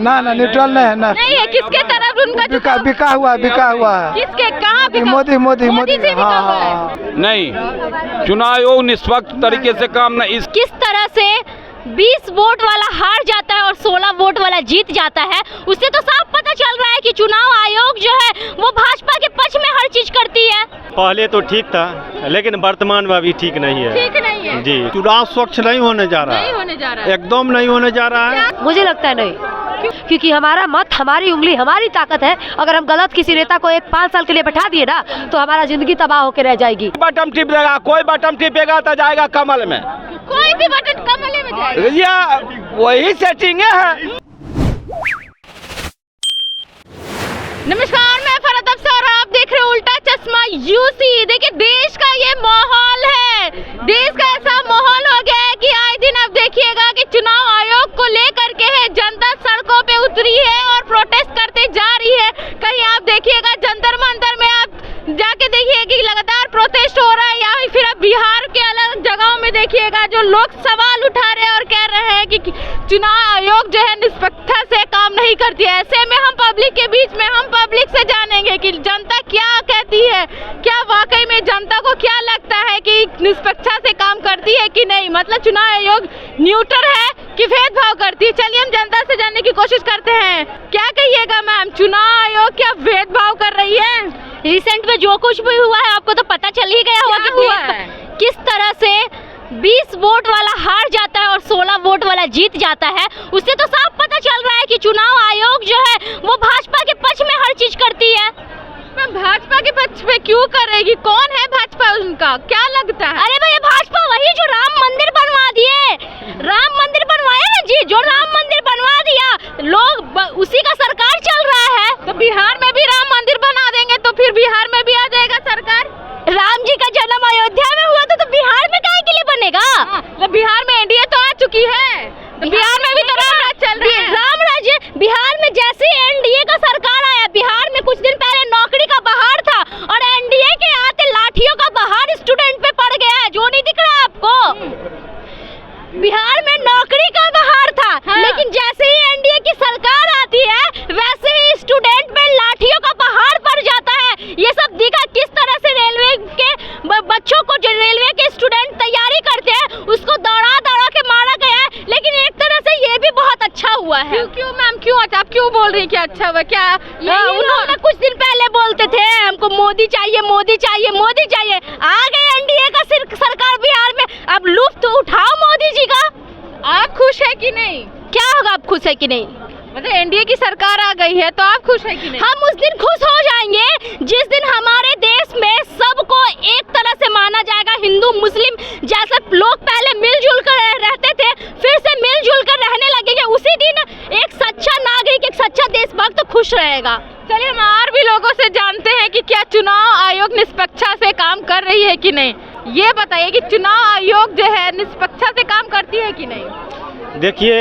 ना न्यूट्रल नहीं है ना। नहीं है, किसके तरफ उनका बिका हुआ है। किसके कहाँ बिका? मोदी से बिका हुआ है। नहीं, चुनाव आयोग निष्पक्ष तरीके से काम नहीं। किस तरह से 20 वोट वाला हार जाता है और 16 वोट वाला जीत जाता है, उससे तो साफ पता चल रहा है कि चुनाव आयोग जो है वो भाजपा के पक्ष में हर चीज करती है। पहले तो ठीक था, लेकिन वर्तमान में अभी ठीक नहीं है। ठीक नहीं है जी। चुनाव स्वच्छ नहीं होने जा रहा है, एकदम नहीं होने जा रहा है। मुझे लगता है नहीं, क्योंकि हमारा मत, हमारी उंगली, हमारी ताकत है। अगर हम गलत किसी नेता को 5 साल के लिए बैठा दिए ना, तो हमारा जिंदगी तबाह होकर रह जाएगी। बटन टिप देगा, कोई बटन टिपेगा तो जाएगा कमल में, कोई भी बटन कमल में जाएगा। या वही सेटिंग है। नमस्कार, मैं फरहत अफसर, आप देख रहे हैं उल्टा चश्मा यूसी। देखिए, देश का ये माहौल है, देश का ऐसा माहौल हो गया है कि आए दिन आप देखिएगा कि चुनाव आयोग को लेकर के है जनता सड़कों पे उतरी है और प्रोटेस्ट करते जा रही है। कहीं आप देखिएगा जंतर मंतर में आप जाके देखिए कि लगातार प्रोटेस्ट हो रहा है, या फिर आप बिहार के अलग जगहों में देखिएगा जो लोग सवाल उठा रहे हैं और कह रहे हैं कि चुनाव आयोग जो है निष्पक्षता से काम नहीं करती है। ऐसे में हम पब्लिक के बीच में, हम पब्लिक से जानेंगे कि जनता क्या कहती है, क्या वाकई में जनता को क्या लगता है कि निष्पक्षता से काम करती है कि नहीं, मतलब चुनाव आयोग न्यूट्रल है कि भेदभाव करती है। चलिए हम जनता से जानने की कोशिश करते हैं। क्या कहिएगा मैम, चुनाव आयोग क्या भेदभाव कर रही है? रिसेंट में जो कुछ भी हुआ है आपको तो पता चल ही गया होगा कि हुआ है। किस तरह से 20 वोट वाला हार जाता है और 16 वोट वाला जीत जाता है, उससे तो साफ पता चल रहा है कि चुनाव आयोग जो है वो भाजपा के पक्ष में हर चीज करती है। भाजपा के पक्ष में क्यों करेगी? कौन है भाजपा, उनका क्या लगता है? अरे भैया, भाजपा वही जो राम मंदिर बनवा दिए, राम मंदिर बनवाया ना जी, जो राम मंदिर बनवा दिया, लोग उसी का सरकार चल रहा है। तो बिहार में भी राम मंदिर बना देंगे तो फिर बिहार में भी आ जाएगा सरकार। राम जी का जन्म अयोध्या में हुआ था, तो बिहार में काहे के लिए बनेगा? तो बिहार में एनडीए तो आ चुकी है, तो बिहार में भी तो राम राज चल रहा है। राम राज्य बिहार में जैसे एनडीए का सरकार आया, बिहार में कुछ दिन पहले नौकरी का बहार था और एनडीए के आते लाठियों का बहार स्टूडेंट पे पड़ गया है। जो नहीं दिख रहा आपको, बिहार में नौकरी का बहार था। हाँ। लेकिन जैसे ही एनडीए की सरकार आती है, वैसे ही स्टूडेंट पे लाठियों का बहार पड़ जाता है। ये सब दिखा किस तरह से रेलवे के बच्चों को, जो रेलवे के स्टूडेंट तैयारी करते हैं, उसको दौड़ा दौड़ा के मारा गया है। लेकिन एक तरह से ये भी बहुत अच्छा हुआ है। क्यों मैम, क्यों अच्छा, आप क्यों बोल रही कि अच्छा हुआ? क्या उन्होंने कुछ दिन पहले बोलते थे हमको मोदी चाहिए, मोदी चाहिए, मोदी चाहिए। आ गए एनडीए का सरकार बिहार में, अब लुत्फ उठाओ मोदी जी का। आप खुश है कि नहीं? क्या होगा, आप खुश है कि नहीं? मतलब एनडीए की सरकार आ गई है तो आप खुश है कि नहीं? हम उस दिन खुश हो जाएंगे जिस दिन हमारे देश में सबको एक तरह से माना जाएगा, हिंदू मुस्लिम जैसे लोग पहले मिलजुल कर रहते थे, फिर से मिलजुल कर रहने लगेंगे। उसी दिन एक सच्चा नागरिक, एक सच्चा देशभक्त खुश रहेगा। चलिए हम और भी लोगों से जानते हैं कि क्या चुनाव आयोग निष्पक्षता से काम कर रही है कि नहीं। ये बताइए कि चुनाव आयोग जो है निष्पक्षता से काम करती है कि नहीं? देखिए,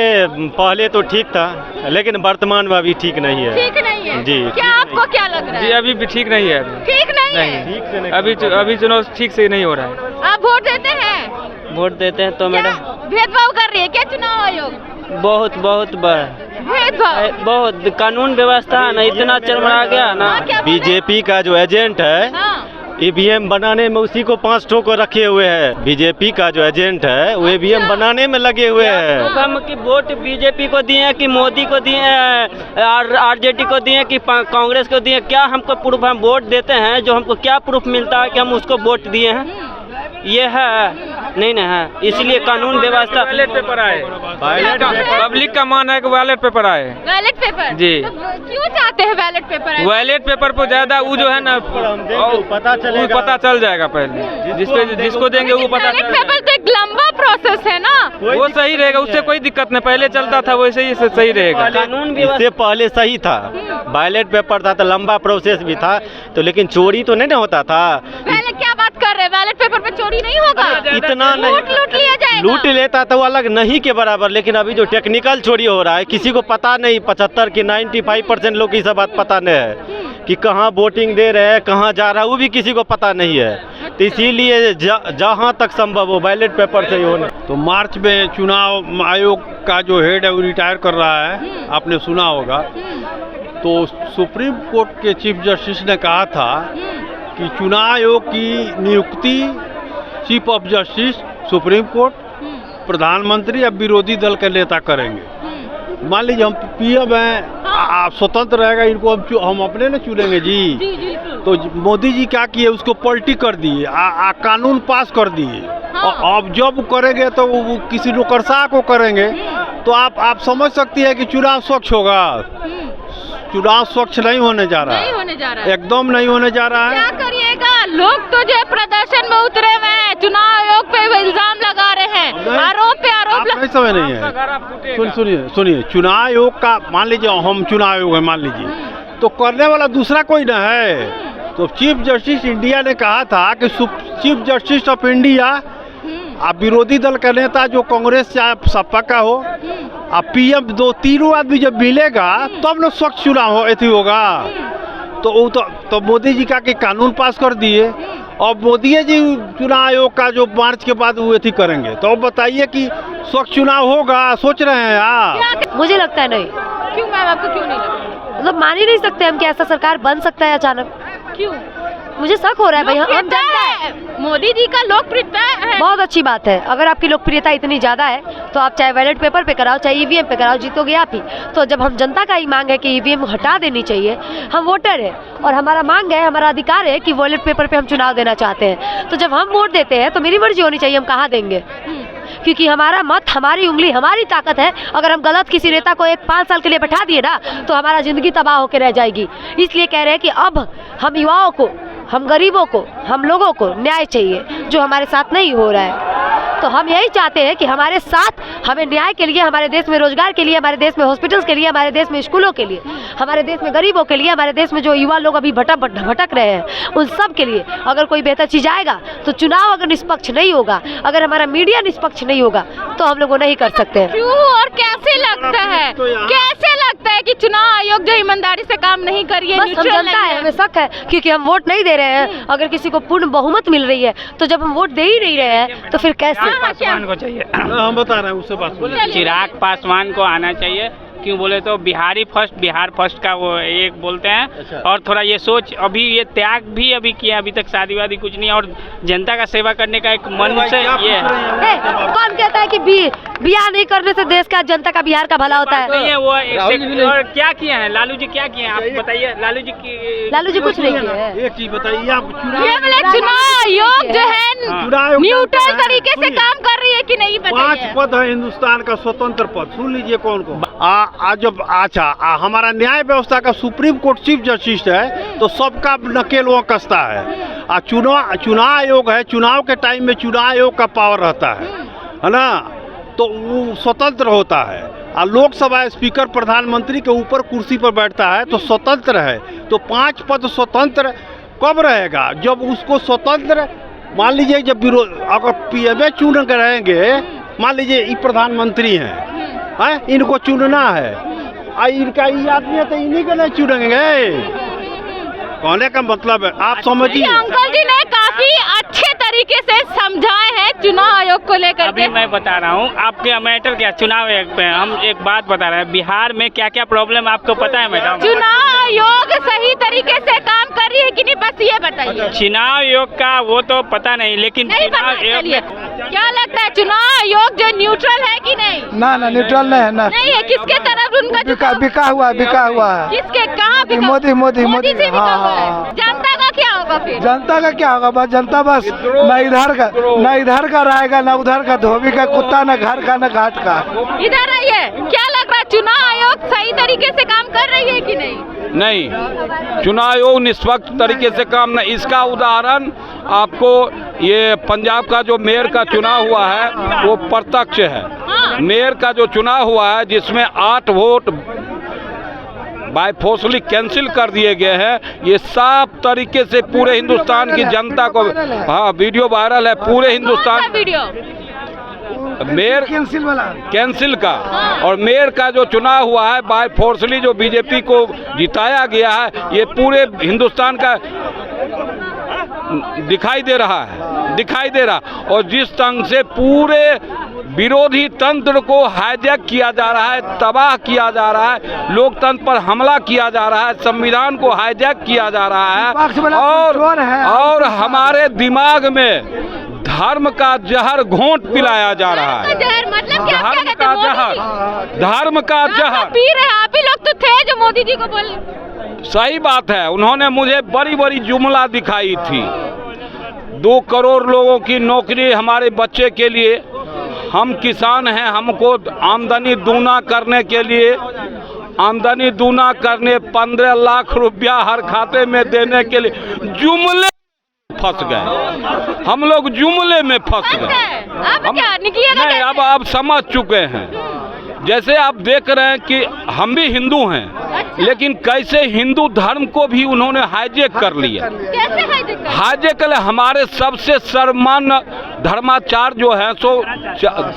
पहले तो ठीक था, लेकिन वर्तमान में अभी ठीक नहीं है। ठीक नहीं है जी। क्या आपको क्या लग रहा है? जी, अभी भी ठीक नहीं है। ठीक नहीं है, ठीक से नहीं, अभी चुनाव ठीक से नहीं हो रहा है। आप वोट देते हैं? वोट देते हैं तो मैडम भेदभाव कर रही है क्या चुनाव आयोग? बहुत भेदभाव, बहुत कानून व्यवस्था ना इतना चरमरा गया ना। बीजेपी का जो एजेंट है, ईवीएम बनाने में उसी को 5 ठो को रखे हुए हैं। बीजेपी का जो एजेंट है वो ईवीएम बनाने में लगे हुए हैं। हम कि वोट बीजेपी को दिए कि मोदी को दिए, आरजेडी को दिए कि कांग्रेस को दिए, क्या हमको प्रूफ? हम वोट देते हैं, जो हमको क्या प्रूफ मिलता है कि हम उसको वोट दिए हैं? ये है नहीं ना है, इसलिए कानून व्यवस्था। बैलेट पेपर आए, पब्लिक का मान है कि बैलेट पेपर आए। बैलेट पेपर जी। तो क्यों चाहते हैं बैलेट पेपर आए? बैलेट पेपर पर ज्यादा वो जो है ना पता चल जाएगा पहले, जिसको देंगे वो पता। बैलेट पेपर तो एक लंबा प्रोसेस है ना, वो सही रहेगा, उससे कोई दिक्कत नहीं। पहले चलता था वैसे ही सही रहेगा। कानून इससे पहले सही था, बैलेट पेपर था तो लंबा प्रोसेस भी था, तो लेकिन चोरी तो नहीं ना होता था। पहले क्या बात कर रहे हैं? बैलेट पेपर पे चोरी नहीं होगा? इतना नहीं, लूट लिया जाएगा। लूट लेता तो अलग नहीं के बराबर, लेकिन अभी जो टेक्निकल चोरी हो रहा है किसी को पता नहीं, 75 की 95% लोग की सब बात पता नहीं है कि कहाँ वोटिंग दे रहे हैं, कहाँ जा रहा है, वो भी किसी को पता नहीं है। तो इसीलिए जहाँ तक संभव हो बैलेट पेपर से ही होने। तो मार्च में चुनाव आयोग का जो हेड है वो रिटायर कर रहा है, आपने सुना होगा। तो सुप्रीम कोर्ट के चीफ जस्टिस ने कहा था कि चुनाव आयोग की नियुक्ति chief of justice, supreme court, प्रधानमंत्री या विरोधी दल के नेता करेंगे। मान लीजिए हम पीएम हैं, आप स्वतंत्र रहेगा, इनको हम अपने न चुनेंगे जी। तो मोदी जी क्या किए, उसको पलटी कर दिए, कानून पास कर दिए। अब जब करेंगे तो वो किसी नौकरशाह को करेंगे, तो आप समझ सकती है कि चुनाव स्वच्छ होगा। चुनाव स्वच्छ नहीं होने जा रहा है, नहीं होने जा रहा है, एकदम नहीं होने जा रहा है। क्या करिएगा, लोग तो जो प्रदर्शन में उतरे हुए हैं, चुनाव आयोग पे इल्जाम लगा रहे हैं, आरोप पे आरोप नहीं समझ नहीं है। सुनिए, चुनाव आयोग का मान लीजिए हम चुनाव आयोग है मान लीजिए, तो करने वाला दूसरा कोई न है। तो चीफ जस्टिस इंडिया ने कहा था कि चीफ जस्टिस ऑफ इंडिया, आप विरोधी दल का नेता जो कांग्रेस या सपा का हो, आप पीएम, दो तीनों आदमी जब मिलेगा तब न स्वच्छ चुनाव होगा। तो मोदी जी का कि कानून पास कर दिए, और मोदी जी चुनाव आयोग का जो मार्च के बाद वो एथी करेंगे, तो बताइए कि स्वच्छ चुनाव होगा, सोच रहे हैं आप? मुझे लगता है नहीं। क्यों मैम, आपको क्यों नहीं लगता? मतलब मान ही नहीं सकते हम कि ऐसा सरकार बन सकता है अचानक। क्यों? मुझे शक हो रहा है भाई। हम जनता है, मोदी जी का लोकप्रियता है, बहुत अच्छी बात है। अगर आपकी लोकप्रियता इतनी ज़्यादा है तो आप चाहे बैलेट पेपर पे कराओ, चाहे ईवीएम पे कराओ, जीतोगे आप ही। तो जब हम जनता का ही मांग है कि ईवीएम हटा देनी चाहिए, हम वोटर है और हमारा मांग है, हमारा अधिकार है कि बैलेट पेपर पे हम चुनाव देना चाहते हैं, तो जब हम वोट देते हैं तो मेरी मर्जी होनी चाहिए हम कहाँ देंगे, क्योंकि हमारा मत, हमारी उंगली, हमारी ताकत है। अगर हम गलत किसी नेता को 5 साल के लिए बैठा दिए ना, तो हमारा ज़िंदगी तबाह होकर रह जाएगी। इसलिए कह रहे हैं कि अब हम युवाओं को, हम गरीबों को, हम लोगों को न्याय चाहिए, जो हमारे साथ नहीं हो रहा है। तो हम यही चाहते हैं कि हमारे साथ, हमें न्याय के लिए, हमारे देश में रोजगार के लिए, हमारे देश में हॉस्पिटल्स के लिए, हमारे देश में स्कूलों के लिए, हमारे देश में गरीबों के लिए, हमारे देश में जो युवा लोग अभी भटक रहे हैं, उन सब के लिए अगर कोई बेहतर चीज़ आएगा, तो चुनाव अगर निष्पक्ष नहीं होगा, अगर हमारा मीडिया निष्पक्ष नहीं होगा, तो हम लोग वो नहीं कर सकते। क्यों और कैसे लगता है, कैसे लगता है कि चुनाव आयोग जो ईमानदारी से काम नहीं करिए? बस हम जनता है, हमें शक है, क्योंकि हम वोट नहीं दे रहे हैं। अगर किसी को पूर्ण बहुमत मिल रही है, तो जब हम वोट दे ही नहीं रहे हैं, तो फिर कैसे? पासवान को चाहिए, हम बता रहे हैं उससे बात। चिराग पासवान को आना चाहिए। क्यों बोले तो बिहार फर्स्ट का वो एक बोलते हैं। अच्छा। और थोड़ा ये सोच, अभी ये त्याग भी अभी किया, अभी तक शादी वादी कुछ नहीं, और जनता का सेवा करने का एक मन से ये है। कौन कहता है कि बियाह नहीं करने से देश का, जनता का, बिहार का भला होता है? नहीं है वो। और क्या किए हैं लालू जी, क्या किए हैं आप बताइए? लालू जी कुछ नहीं किए हैं। एक चीज बताइए आप, चुनाव आयोग जो है न्यूट्रल तरीके से काम कर रही है कि नहीं? 5 पद है हिंदुस्तान का स्वतंत्र पद, सुन लीजिए कौन कौन। हमारा न्याय व्यवस्था का सुप्रीम कोर्ट चीफ जस्टिस है, तो सबका नकेल वो कसता है। चुनाव आयोग है, चुनाव के टाइम में चुनाव आयोग का पावर रहता है ना, तो वो स्वतंत्र होता है। और लोकसभा स्पीकर प्रधानमंत्री के ऊपर कुर्सी पर बैठता है, तो स्वतंत्र है। तो 5 पद स्वतंत्र कब रहेगा? जब उसको स्वतंत्र, मान लीजिए जब अगर पीएमए चुन कर रहेंगे, मान लीजिए ये प्रधानमंत्री हैं, इनको चुनना है, इनका ये आदमी है तो इन्हीं को नहीं चुनेंगे। कहने का मतलब है, आप समझिए। अंकल जी ने काफी अच्छे तरीके से समझाए हैं चुनाव आयोग को लेकर। अभी मैं बता रहा हूँ आपके मैटर क्या, चुनाव आयोग पे हम एक बात बता रहे हैं। बिहार में क्या क्या प्रॉब्लम आपको पता है मैडम? चुनाव आयोग सही तरीके से काम कर रही है कि नहीं, बस ये बताइए। चुनाव आयोग का वो तो पता नहीं, लेकिन चुनाव आयोग क्या लगता है, चुनाव आयोग जो न्यूट्रल है कि नहीं? ना न्यूट्रल नहीं है, ना नहीं है। किसके तरफ उनका बिका हुआ है? किसके, कहाँ? मोदी से बिका हुआ है। जनता का क्या होगा फिर? जनता का क्या होगा? बस जनता बस न इधर का रहेगा, न उधर का, धोबी का कुत्ता, न घर का, न घाट का। इधर आइए, क्या लग रहा है चुनाव आयोग सही तरीके से काम कर रही है कि नहीं? नहीं, चुनाव आयोग निष्पक्ष तरीके से काम नहीं। इसका उदाहरण आपको ये पंजाब का जो मेयर का चुनाव हुआ है वो प्रत्यक्ष है। मेयर का जो चुनाव हुआ है, जिसमें 8 वोट बाय फोर्सली कैंसिल कर दिए गए हैं, ये साफ तरीके से पूरे हिंदुस्तान की जनता को, हाँ वीडियो वायरल है पूरे हिंदुस्तान, वीडियो मेयर कैंसिल का, और मेयर का जो चुनाव हुआ है बाय फोर्सली जो बीजेपी को जिताया गया है, ये पूरे हिंदुस्तान का दिखाई दे रहा। और जिस ढंग से पूरे विरोधी तंत्र को हाईजैक किया जा रहा है, तबाह किया जा रहा है, लोकतंत्र पर हमला किया जा रहा है, संविधान को हाईजैक किया जा रहा है, और हमारे दिमाग में धर्म का जहर घोंट पिलाया जा रहा है। मतलब क्या धर्म का जहर, धर्म का जहर पी रहे हैं। आप ही लोग तो थे जो मोदी जी को बोले। सही बात है, उन्होंने मुझे बड़ी बड़ी जुमला दिखाई थी, 2 करोड़ लोगों की नौकरी हमारे बच्चे के लिए, हम किसान हैं, हमको आमदनी दूना करने के लिए, आमदनी दूना करने 15 लाख रुपया हर खाते में देने के लिए, जुमले फंस गए हम लोग, जुमले में फंस गए। अब क्या निकलिएगा? नहीं, अब समझ चुके हैं। जैसे आप देख रहे हैं कि हम भी हिंदू हैं, लेकिन कैसे हिंदू धर्म को भी उन्होंने हाईजैक कर लिया। कैसे हाईजैक कर हमारे सबसे सर्वमान्य धर्माचार्य जो है सो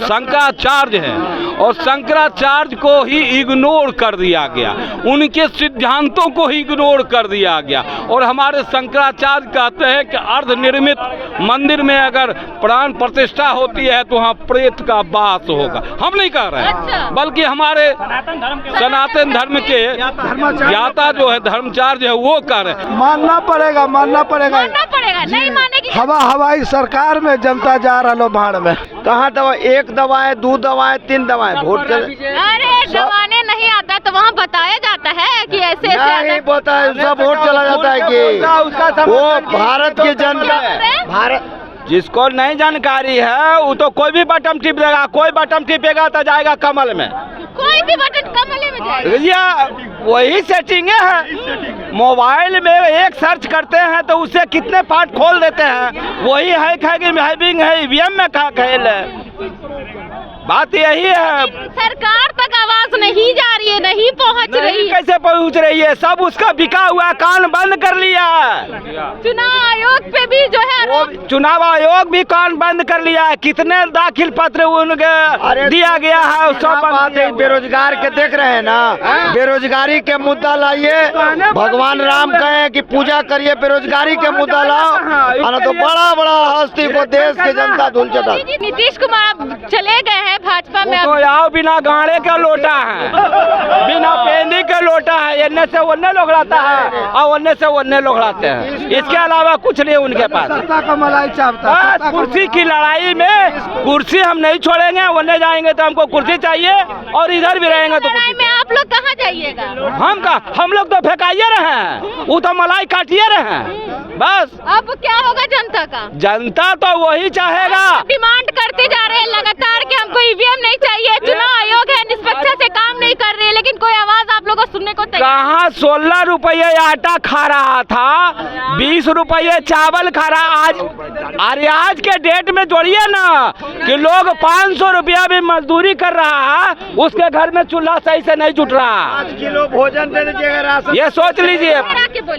शंकराचार्य हैं, और शंकराचार्य को ही इग्नोर कर दिया गया, उनके सिद्धांतों को ही इग्नोर कर दिया गया। और हमारे शंकराचार्य कहते हैं कि अर्धनिर्मित मंदिर में अगर प्राण प्रतिष्ठा होती है तो वहाँ प्रेत का वास होगा। हम नहीं कह रहे हैं, बल्कि हमारे सनातन धर्म के ज्ञाता जो है, धर्माचार्य है, वो कह रहे हैं। मानना पड़ेगा नहीं माने की हवाई सरकार में जनता जा रहा लो भाड़ में। कहाँ दवा, 1 दवाएं 2 दवाएं 3 दवाएं वोट कर। अरे दवाने नहीं आता तो वहाँ बताया जाता है कि ऐसे नहीं पता है, सब वोट चला जाता है कि वो भारत की जनता, जिसको नहीं जानकारी है वो तो कोई भी बटन टिप देगा, कोई बटन टिपेगा तो जाएगा कमल में, कोई भी बटन कमल में जाएगा। या वही सेटिंग है। मोबाइल में एक सर्च करते हैं तो उससे कितने पार्ट खोल देते हैं, वही हैकिंग है, ईवीएम में का खेल है। बात यही है, सरकार तक आवाज नहीं जा रही है, नहीं पहुंच रही है। कैसे पहुंच रही है? सब उसका बिका हुआ कान बंद कर लिया है। चुनाव आयोग पे भी जो है, चुनाव आयोग भी कान बंद कर लिया है। कितने दाखिल पत्र उनके दिया गया है, सब बात है। बेरोजगार के देख रहे हैं ना, बेरोजगारी के मुद्दा लाइए, भगवान राम कहे कि पूजा करिए, बेरोजगारी के मुद्दा लाओ, तो बड़ा बड़ा हस्ती को देश की जनता धूल चटा। नीतीश कुमार चले गए हैं भाजपा में, तो आओ बिना गाड़े का लोटा है, बिना पेंदी के लोटा है, इन्ने से उन्ने लोगड़ाता है और उन्ने से उन्ने लोगड़ाते हैं। इसके अलावा कुछ नहीं उनके पास। का मलाई चाहता, कुर्सी की लड़ाई में कुर्सी हम नहीं छोड़ेंगे, उन्ने जाएंगे तो हमको कुर्सी चाहिए, और इधर भी रहेंगे तो कुर्सी। में आप लोग कहाँ जाइएगा? हम लोग तो फेंकाइए रहे हैं, वो तो मलाई काटिए रहे हैं, बस। अब क्या होगा जनता का? जनता तो वही चाहेगा। डिमांड करते जा रहे हैं लगातार कि हमको ईवीएम नहीं चाहिए, चुनाव आयोग है निष्पक्षता से काम नहीं कर रहे, लेकिन कोई आवाज आप लोगों को सुनने को तैयार। कहाँ 16 रुपये आटा खा रहा था, 20 रुपये चावल खा रहा। अरे आज के डेट में जोड़िए ना कि लोग 500 रुपया भी मजदूरी कर रहा है, उसके घर में चूल्हा सही से नहीं जुट रहा। 5 किलो भोजन दे दीजिएगा राशन। ये सोच लीजिए,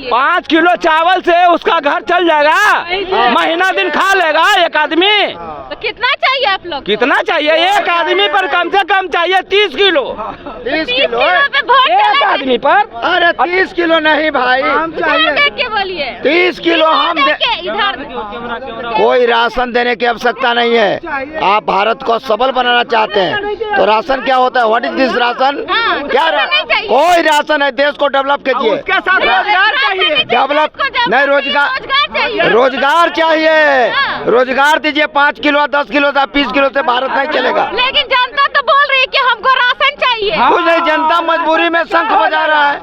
5 किलो चावल से उसका घर चल जाएगा, महीना दिन खा लेगा एक आदमी। तो कितना चाहिए आप लोग? कितना चाहिए? एक आदमी पर कम से कम चाहिए 30 किलो। 30 किलो एक आदमी पर? अरे 30 किलो नहीं भाई, हम चाहिए। देख के बोलिए, 30 किलो हम इधर कोई राशन देने की आवश्यकता नहीं है। आप भारत को सबल बनाना चाहते हैं तो राशन क्या होता है? What is this ration? क्या कोई राशन है? देश को डेवलप कीजिए। उसके साथ रोजगार चाहिए। डेवलप नहीं, रोजगार चाहिए। रोजगार दीजिए। 5 किलो 10 किलो 20 किलो से भारत नहीं चलेगा। लेकिन जनता तो बोल रही है कि हमको राशन चाहिए। कुछ नहीं, जनता मजबूरी में शंख बजा रहा है,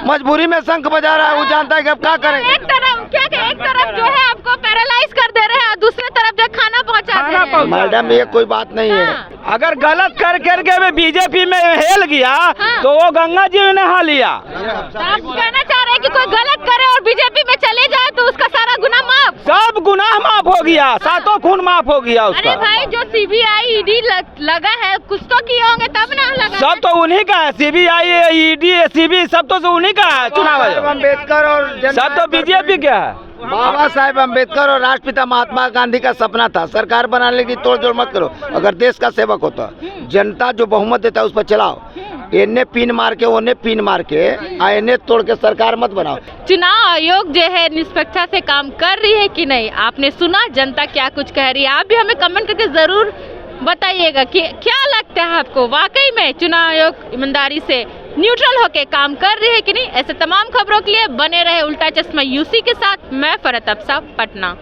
मजबूरी में शंख बजा रहा है। वो जानता है कि अब क्या करेंगे। एक तरफ जो है आपको पैरालाइज कर दे रहे हैं, दूसरे तरफ जो खाना पहुंचा रहे हैं। मैडम ये कोई बात नहीं है। अगर गलत कर करके मैं बीजेपी में हेल गया तो वो गंगा जी में नहा लिया। आप कहना चाह रहे हैं कि कोई गलत करे और बीजेपी में चले जाए तो उसका सारा गुनाह माफ? सब गुनाह माफ हो गया, सातों खून माफ हो गया अरे उसका। भाई जो सीबीआई ईडी लगा है कुछ तो किए होंगे तब ना लगा सब तो उन्हीं का है, सीबीआई ईडी एसीबी सब तो उन्हीं का है चुनाव आयोग। अम्बेडकर और सब तो बीजेपी का है। बाबा साहेब अम्बेडकर और राष्ट्रपिता महात्मा गांधी का सपना था सरकार बनाने की तोड़ जोड़ मत करो। अगर देश का सेवक होता जनता जो बहुमत देता है उस पर चलाओ, इन्हें पिन मार के उन्हें पिन मार के इन्हें तोड़ के सरकार मत बनाओ। चुनाव आयोग जो है निष्पक्षता से काम कर रही है कि नहीं, आपने सुना जनता क्या कुछ कह रही है। आप भी हमें कमेंट करके जरूर बताइएगा कि क्या लगता है आपको, वाकई में चुनाव आयोग ईमानदारी से न्यूट्रल होके काम कर रही है कि नहीं। ऐसे तमाम खबरों के लिए बने रहे उल्टा चश्मा यूसी के साथ। मैं फरहत अफसा, पटना।